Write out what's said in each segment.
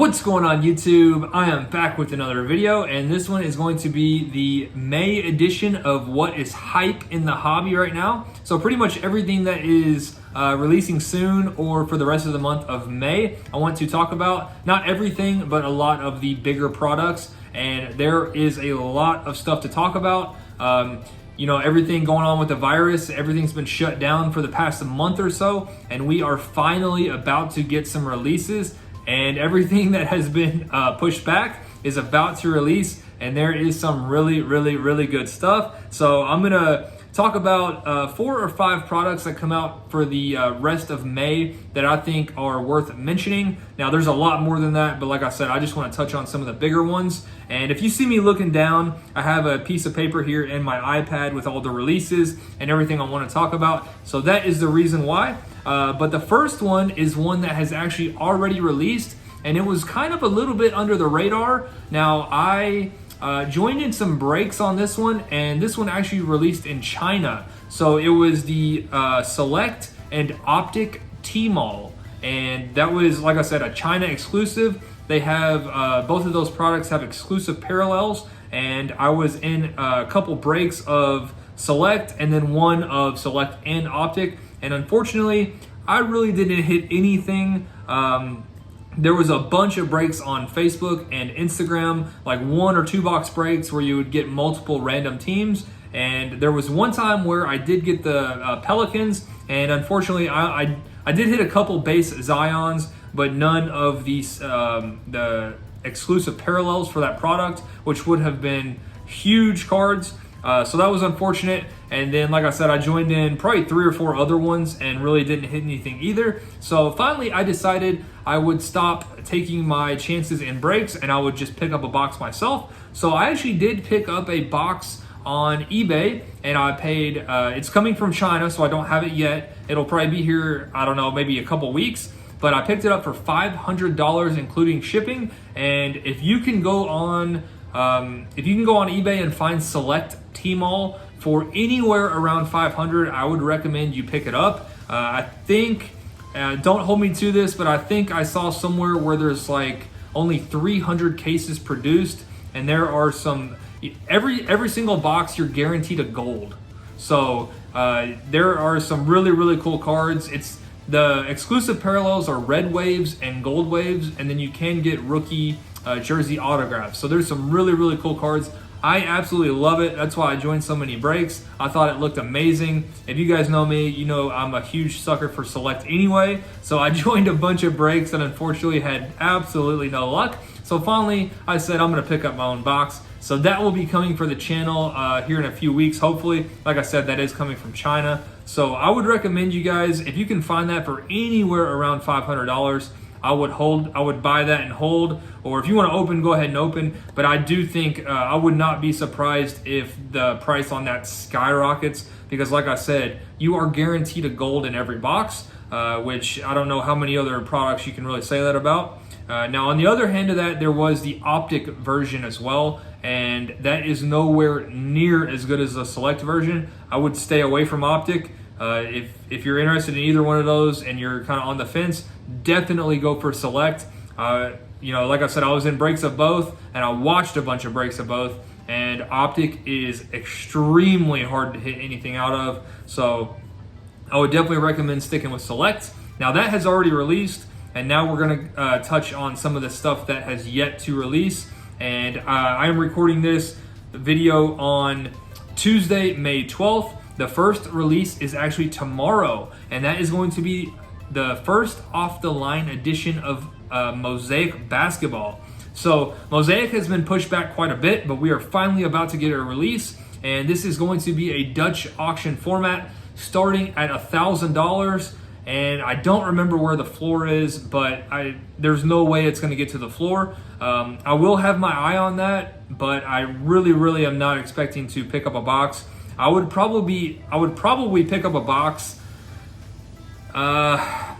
What's going on YouTube? I am back with another video, and this one is going to be the May edition of what is hype in the hobby right now. So pretty much everything that is releasing soon or for the rest of the month of May, I want to talk about. Not everything, but a lot of the bigger products, and there is a lot of stuff to talk about. You know, everything going on with the virus, everything's been shut down for the past month or so, and we are finally about to get some releases. And everything that has been pushed back is about to release, and there is some really good stuff. So I'm gonna talk about 4 or 5 products that come out for the rest of May that I think are worth mentioning. Now there's a lot more than that, but like I said, I just want to touch on some of the bigger ones. And if you see me looking down, I have a piece of paper here in my iPad with all the releases and everything I want to talk about. So that is the reason why. But the first one is one that has actually already released, and it was kind of a little bit under the radar. Now I joined in some breaks on this one, and this one actually released in China. So it was the Select and Optic T-Mall, and that was, like I said, a China exclusive. They have both of those products have exclusive parallels, and I was in a couple breaks of Select and then one of Select and Optic, and unfortunately I really didn't hit anything. There was a bunch of breaks on Facebook and Instagram, like 1 or 2 box breaks where you would get multiple random teams. And there was one time where I did get the Pelicans, and unfortunately I did hit a couple base Zions, but none of these the exclusive parallels for that product, which would have been huge cards. So that was unfortunate. And then, like I said, I joined in probably 3 or 4 other ones and really didn't hit anything either. So finally I decided I would stop taking my chances in breaks and I would just pick up a box myself. So I actually did pick up a box on eBay, and I paid, it's coming from China, so I don't have it yet. It'll probably be here, I don't know, maybe a couple weeks. But I picked it up for $500 including shipping. And if you can go on eBay and find Select T-Mall for anywhere around $500, I would recommend you pick it up. I think, don't hold me to this, but I think I saw somewhere where there's like only 300 cases produced, and there are some, every single box you're guaranteed a gold. So there are some really cool cards. It's the exclusive parallels are red waves and gold waves, and then you can get rookie jersey autographs. So there's some really cool cards. I absolutely love it. That's why I joined so many breaks. I thought it looked amazing. If you guys know me, you know I'm a huge sucker for Select anyway. So I joined a bunch of breaks and unfortunately had absolutely no luck. So finally I said I'm gonna pick up my own box. So that will be coming for the channel here in a few weeks, hopefully. Like I said, that is coming from China. So I would recommend you guys, if you can find that for anywhere around $500, I would buy that and hold, or if you want to open, go ahead and open. But I do think I would not be surprised if the price on that skyrockets, because like I said, you are guaranteed a gold in every box, which I don't know how many other products you can really say that about. Now on the other hand of that, there was the Optic version as well, and that is nowhere near as good as the Select version. I would stay away from Optic. If you're interested in either one of those and you're kind of on the fence, definitely go for Select. You know, like I said, I was in breaks of both, and I watched a bunch of breaks of both, and Optic is extremely hard to hit anything out of. So I would definitely recommend sticking with Select. Now that has already released, and now we're gonna touch on some of the stuff that has yet to release. And I am recording this video on Tuesday, May 12th. The first release is actually tomorrow, and that is going to be the first off-the-line edition of Mosaic basketball. So Mosaic has been pushed back quite a bit, but we are finally about to get a release, and this is going to be a Dutch auction format starting at $1,000. And I don't remember where the floor is, but there's no way it's going to get to the floor. I will have my eye on that, but I really am not expecting to pick up a box. I would probably pick up a box,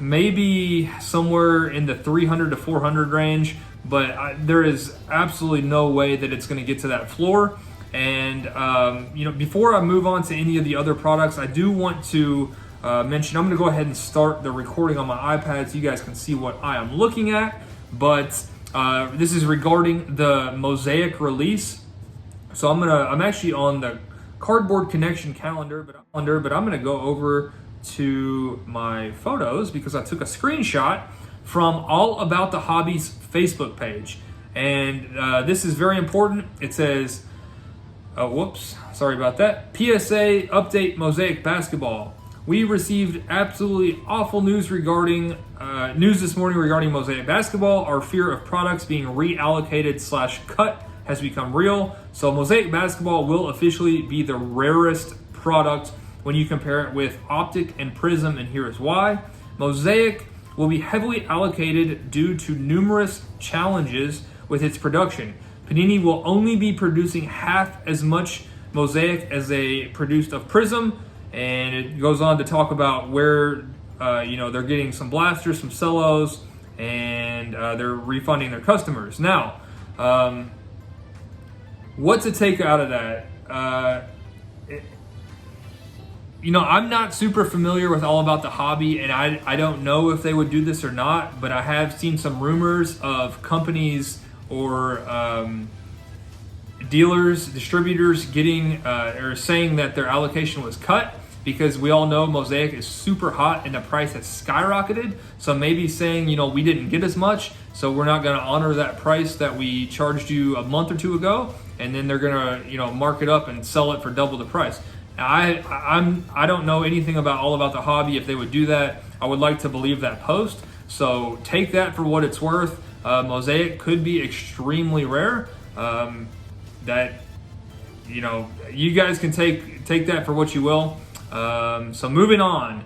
maybe somewhere in the 300 to 400 range, but there is absolutely no way that it's going to get to that floor. And you know, before I move on to any of the other products, I do want to mention, I'm going to go ahead and start the recording on my iPad so you guys can see what I am looking at. But This is regarding the Mosaic release. So I'm actually on the Cardboard Connection calendar, but I'm gonna go over to my photos because I took a screenshot from All About the Hobby's Facebook page. And this is very important. It says, oh, whoops, sorry about that. PSA update Mosaic basketball. We received absolutely awful news regarding news this morning regarding Mosaic basketball. Our fear of products being reallocated/cut has become real. So Mosaic basketball will officially be the rarest product when you compare it with Optic and Prism, and here is why. Mosaic will be heavily allocated due to numerous challenges with its production. Panini will only be producing half as much Mosaic as they produced of Prism, and it goes on to talk about where they're getting some blasters, some cellos, and they're refunding their customers. Now, what to take out of that? I'm not super familiar with All About the Hobby, and I don't know if they would do this or not, but I have seen some rumors of companies or dealers, distributors getting or saying that their allocation was cut, because we all know Mosaic is super hot and the price has skyrocketed. So maybe saying, we didn't get as much, so we're not gonna honor that price that we charged you a month or two ago, and then they're gonna, mark it up and sell it for double the price. Now, I don't know anything about All About the Hobby if they would do that. I would like to believe that post. So take that for what it's worth. Mosaic could be extremely rare. You guys can take that for what you will. So moving on,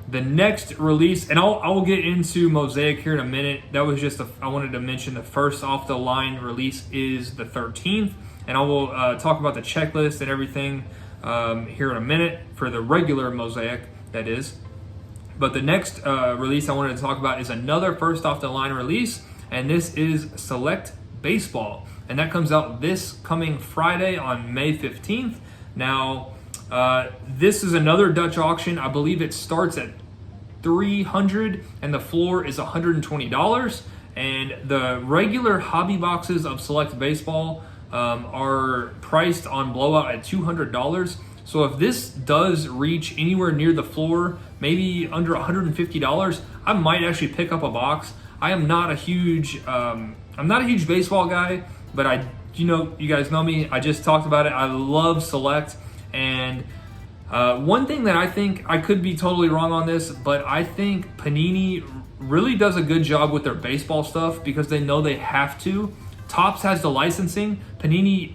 the next release, and I will get into Mosaic here in a minute. That was just I wanted to mention the first off the line release is the 13th, and I will talk about the checklist and everything here in a minute for the regular Mosaic, that is. But the next release I wanted to talk about is another first off the line release, and this is Select Baseball, and that comes out this coming Friday on May 15th. Now, this is another Dutch auction. I believe it starts at $300 and the floor is $120. And the regular hobby boxes of Select Baseball are priced on blowout at $200. So if this does reach anywhere near the floor, maybe under $150, I might actually pick up a box. I am not a huge baseball guy, but you guys know me. I just talked about it. I love Select. And one thing that I think, I could be totally wrong on this, but I think Panini really does a good job with their baseball stuff because they know they have to. Topps has the licensing. Panini,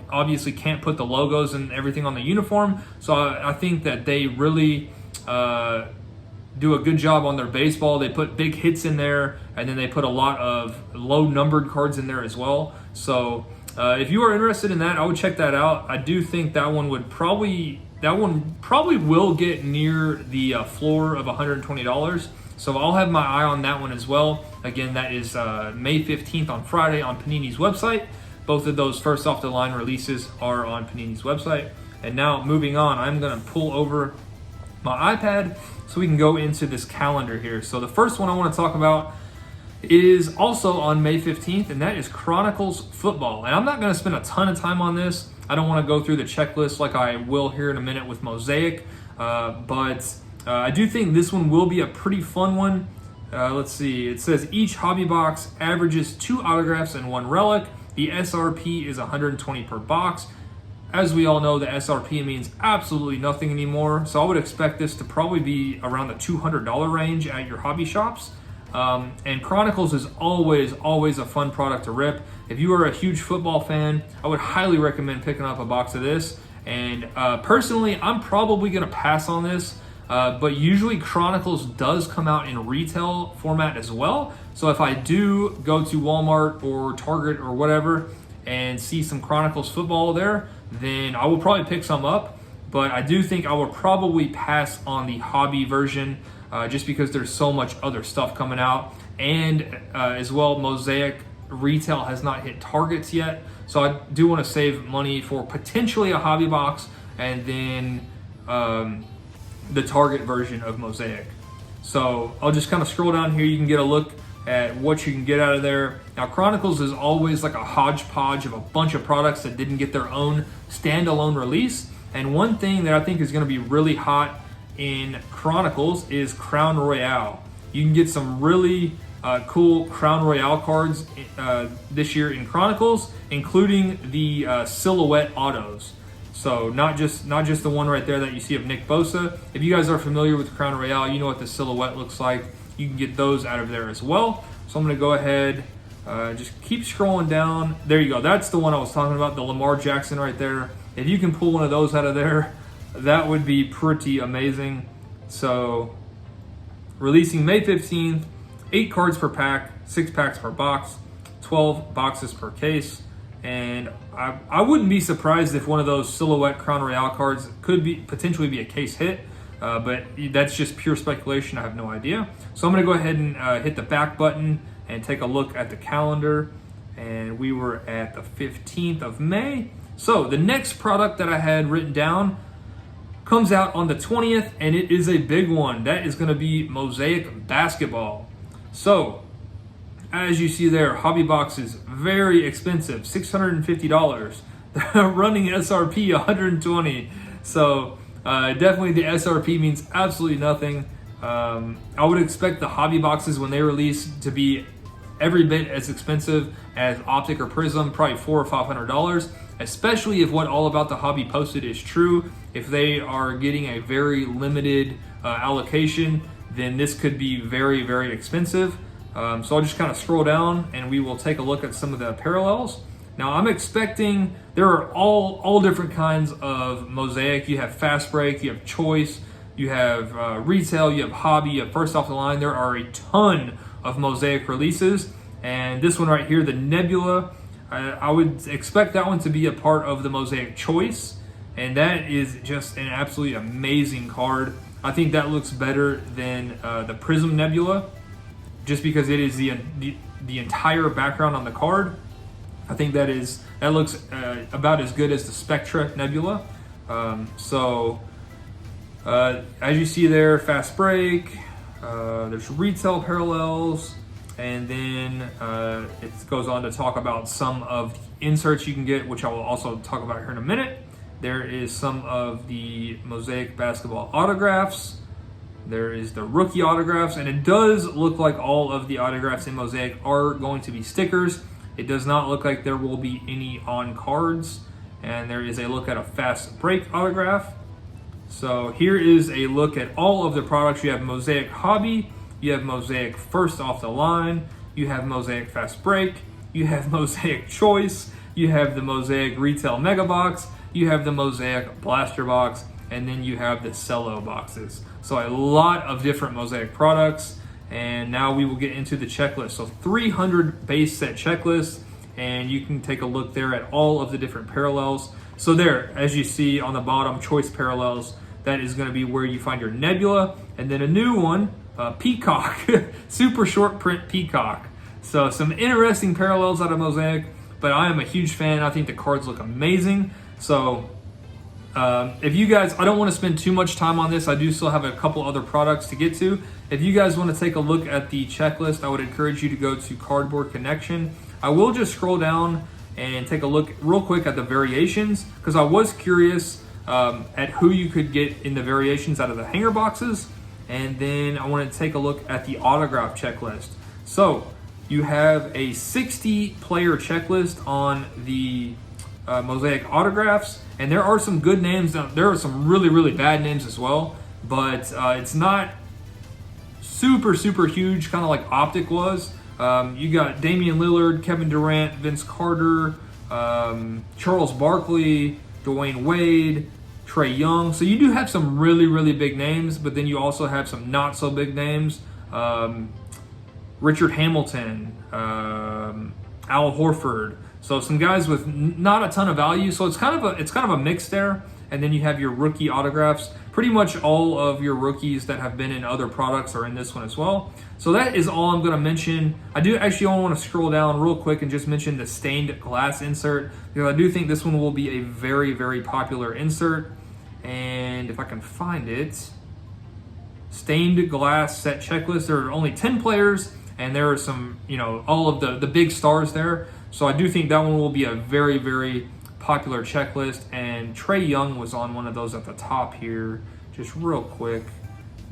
obviously can't put the logos and everything on the uniform. So I think that they really do a good job on their baseball. They put big hits in there, and then they put a lot of low numbered cards in there as well. So if you are interested in that, I would check that out. I do think that one probably will get near the floor of $120. So I'll have my eye on that one as well. Again, that is May 15th on Friday on Panini's website. Both of those first off the line releases are on Panini's website. And now moving on, I'm gonna pull over my iPad so we can go into this calendar here. So the first one I wanna talk about is also on May 15th, and that is Chronicles football. And I'm not gonna spend a ton of time on this. I don't wanna go through the checklist like I will here in a minute with Mosaic, but I do think this one will be a pretty fun one. Let's see, it says each hobby box averages 2 autographs and 1 relic. The SRP is $120 per box. As we all know, the SRP means absolutely nothing anymore. So I would expect this to probably be around the $200 range at your hobby shops. And Chronicles is always a fun product to rip. If you are a huge football fan, I would highly recommend picking up a box of this. And personally, I'm probably gonna pass on this. But usually Chronicles does come out in retail format as well. So if I do go to Walmart or Target or whatever and see some Chronicles football there, then I will probably pick some up. But I do think I will probably pass on the hobby version just because there's so much other stuff coming out. And as well, Mosaic retail has not hit targets yet. So I do want to save money for potentially a hobby box and then the Target version of Mosaic. So I'll just kind of scroll down here. You can get a look at what you can get out of there. Now, Chronicles is always like a hodgepodge of a bunch of products that didn't get their own standalone release. And one thing that I think is going to be really hot in Chronicles is Crown Royale. You can get some really cool Crown Royale cards this year in Chronicles, including the silhouette autos. So not just the one right there that you see of Nick Bosa. If you guys are familiar with Crown Royale, you know what the silhouette looks like. You can get those out of there as well. So I'm going to go ahead, just keep scrolling down. There you go. That's the one I was talking about, the Lamar Jackson right there. If you can pull one of those out of there, that would be pretty amazing. So releasing May 15th, 8 cards per pack, 6 packs per box, 12 boxes per case. And I wouldn't be surprised if one of those silhouette Crown Royale cards could potentially be a case hit, but that's just pure speculation. I have no idea. So I'm going to go ahead and hit the back button and take a look at the calendar. And we were at the 15th of May. So the next product that I had written down comes out on the 20th, and it is a big one. That is going to be Mosaic Basketball. So as you see there, hobby box is very expensive, $650. Running SRP $120. So definitely the SRP means absolutely nothing. I would expect the hobby boxes when they release to be every bit as expensive as Optic or Prism, probably $400 or $500, especially if what All About the Hobby posted is true. If they are getting a very limited allocation, then this could be very, very expensive. So I'll just kind of scroll down and we will take a look at some of the parallels. Now I'm expecting, there are all different kinds of Mosaic. You have Fast Break, you have Choice, you have Retail, you have Hobby, you have First Off the Line. There are a ton of Mosaic releases. And this one right here, the Nebula, I would expect that one to be a part of the Mosaic Choice. And that is just an absolutely amazing card. I think that looks better than the Prism Nebula, just because it is the entire background on the card. I think that looks about as good as the Spectra Nebula. As you see there, Fast Break, there's retail parallels, and then it goes on to talk about some of the inserts you can get, which I will also talk about here in a minute. There is some of the Mosaic basketball autographs. There is the rookie autographs, and it does look like all of the autographs in Mosaic are going to be stickers. It does not look like there will be any on cards. And there is a look at a Fast Break autograph. So here is a look at all of the products. You have Mosaic Hobby, you have Mosaic First Off the Line, you have Mosaic Fast Break, you have Mosaic Choice, you have the Mosaic Retail Mega Box, you have the Mosaic Blaster Box, and then you have the Cello boxes. So a lot of different Mosaic products. And now we will get into the checklist. So 300 base set checklist, and you can take a look there at all of the different parallels. So there, as you see on the bottom, Choice Parallels, that is going to be where you find your Nebula. And then a new one, Peacock, super short print Peacock. So some interesting parallels out of Mosaic, but I am a huge fan. I think the cards look amazing. So if you guys, I don't want to spend too much time on this. I do still have a couple other products to get to. If you guys want to take a look at the checklist, I would encourage you to go to Cardboard Connection. I will just scroll down and take a look real quick at the variations, because I was curious at who you could get in the variations out of the hanger boxes. And then I want to take a look at the autograph checklist. So you have a 60 player checklist on the Mosaic autographs, and there are some good names. There are some really, really bad names as well, but it's not super huge, kind of like Optic was. You got Damian Lillard, Kevin Durant, Vince Carter, Charles Barkley, Dwayne Wade, Trae Young. So you do have some really, really big names, but then you also have some not so big names. Richard Hamilton, Al Horford. So some guys with not a ton of value. So it's kind of a mix there. And then you have your rookie autographs. Pretty much all of your rookies that have been in other products are in this one as well. So that is all I'm going to mention. I do actually only want to scroll down real quick and just mention the stained glass insert, because I do think this one will be a very, very popular insert. And if I can find it, stained glass set checklist. There are only 10 players, and there are some, you know, all of the big stars there. So I do think that one will be a very, very popular checklist. And Trey Young was on one of those at the top here, just real quick.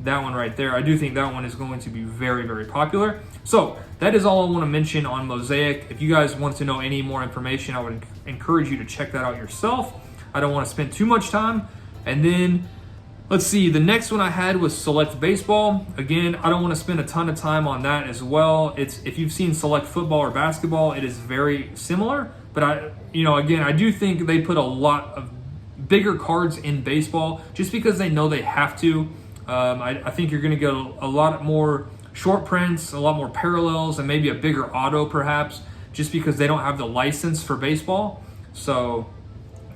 That one right there, I do think that one is going to be very, very popular. So that is all I want to mention on Mosaic. If you guys want to know any more information, I would encourage you to check that out yourself. I don't want to spend too much time. And then let's see, the next one I had was Select Baseball. Again, I don't want to spend a ton of time on that as well. It's, if you've seen Select Football or Basketball, it is very similar. But I do think they put a lot of bigger cards in baseball just because they know they have to. I think you're going to get a lot more short prints, a lot more parallels, and maybe a bigger auto perhaps, just because they don't have the license for baseball. So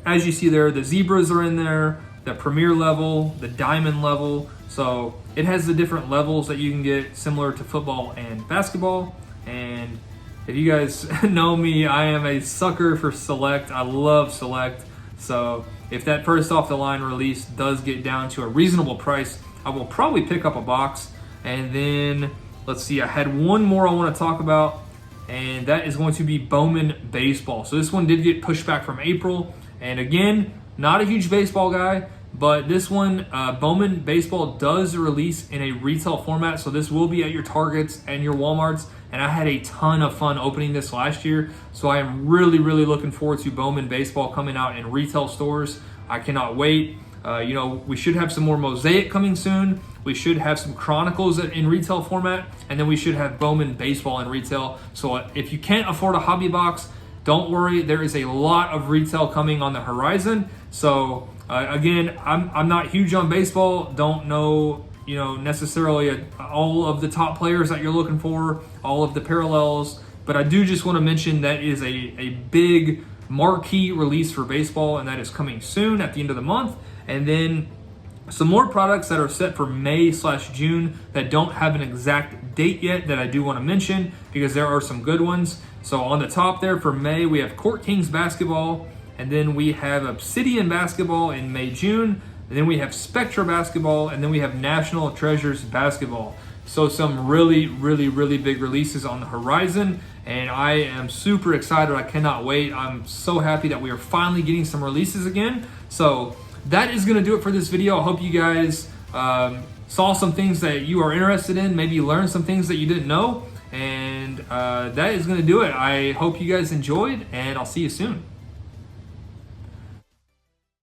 as you see there, the zebras are in there, the premier level, the diamond level. So it has the different levels that you can get, similar to football and basketball. And if you guys know me, I am a sucker for Select. I love Select. So if that first off the line release does get down to a reasonable price, I will probably pick up a box. And then let's see, I had one more I want to talk about, and that is going to be Bowman Baseball. So this one did get pushed back from April. And again, not a huge baseball guy, but this one, Bowman Baseball does release in a retail format. So this will be at your Targets and your Walmarts. And I had a ton of fun opening this last year. So I am really, really looking forward to Bowman Baseball coming out in retail stores. I cannot wait. We should have some more Mosaic coming soon. We should have some Chronicles in retail format, and then we should have Bowman Baseball in retail. So if you can't afford a hobby box, don't worry. There is a lot of retail coming on the horizon. So again, I'm not huge on baseball. Don't know, necessarily all of the top players that you're looking for, all of the parallels. But I do just want to mention that is a big marquee release for baseball, and that is coming soon at the end of the month. And then some more products that are set for May/June that don't have an exact date yet that I do want to mention, because there are some good ones. So on the top there for May, we have Court Kings Basketball, and then we have Obsidian Basketball in May/June, and then we have Spectra Basketball, and then we have National Treasures Basketball. So some really, really, really big releases on the horizon, and I am super excited. I cannot wait. I'm so happy that we are finally getting some releases again. So that is going to do it for this video. I hope you guys saw some things that you are interested in, maybe learned some things that you didn't know, and that is going to do it. I hope you guys enjoyed, and I'll see you soon.